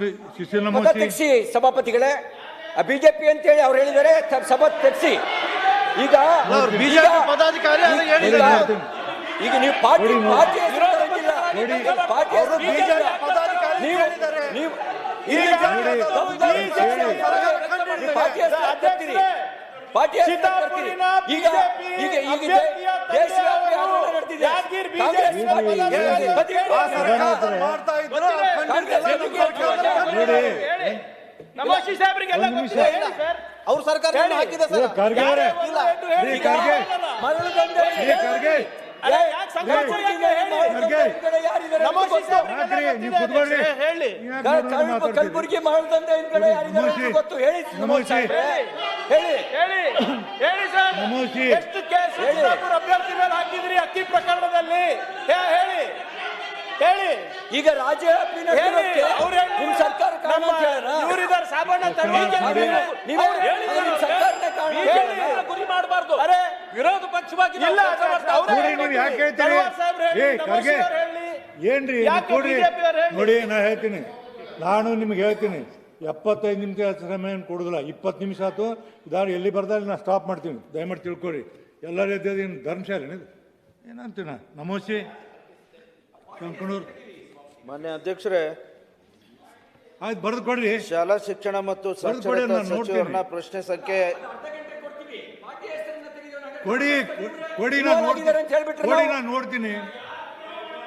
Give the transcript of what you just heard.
ಮತ ತೆಗಿಸಿ ಸಭಾಪತಿಗಳೇ, ಬಿಜೆಪಿ ಅಂತೇಳಿ ಅವ್ರು ಹೇಳಿದರೆ ಸಭಾ ತೆಗಿಸಿ. ಈಗ ಪದಾಧಿಕಾರಿ ಈಗ ನೀವು ಪಾರ್ಟಿ ನಮೋಶಿ ಸಾಹೇಬ್ರಿಗೆಲ್ಲ ಅವ್ರ ಸರ್ಕಾರ ಹಾಕಿದೆ ಸರ್. ಕಲಬುರಗಿ ಮಾಡದಂತೆ ಗೊತ್ತು ಹೇಳಿ ಎಷ್ಟು ಕೇಸ್ ಅಭ್ಯರ್ಥಿ ಮೇಲೆ ಹಾಕಿದ್ರಿ ಅಕ್ಕಿ ಪ್ರಕರಣದಲ್ಲಿ ಹೇಳಿ ಹೇಳಿ. ಈಗ ರಾಜ್ಯ ನಿಮ್ ಸರ್ಕಾರ ಇವರಿದ್ದಾರೆ ಸಾಬಣ್ಣ ಗುರಿ ಮಾಡಬಾರ್ದು. ಅರೆ ವಿರೋಧ ಪಕ್ಷವಾಗಿ ಏನ್ರಿ ನೋಡಿ, ನಾ ಹೇಳ್ತೀನಿ, ನಾನು ನಿಮ್ಗೆ ಹೇಳ್ತೀನಿ, 75 ನಿಮಿಷ ಸಮಯ ಕೊಡುದಿಲ್ಲ. 20 ನಿಮಿಷ ಆಯ್ತು. ಇದಾರು ಎಲ್ಲಿ ಬರ್ದಲ್ಲಿ ನಾ ಸ್ಟಾಪ್ ಮಾಡ್ತೀನಿ, ದಯಮಾಡಿ ತಿಳ್ಕೊರಿ. ಎಲ್ಲರೂ ಎದ್ದೇನು ಧರ್ಮಶಾಲೆ ಏನಂತೀನ. ನಮೋಸಿ ಕಂಕಣೂರ್ ಮಾನ್ಯ ಅಧ್ಯಕ್ಷರೇ, ಆಯ್ತು, ಬರೆದು ಕೊಡ್ರಿ. ಶಾಲಾ ಶಿಕ್ಷಣ ಮತ್ತು ಸಾಕ್ಷರತಾ ಸಚಿವರನ್ನ ಪ್ರಶ್ನೆ ಸಂಖ್ಯೆ ಕೊಡಿ, ನಾ ನೋಡ್ತೀನಿ.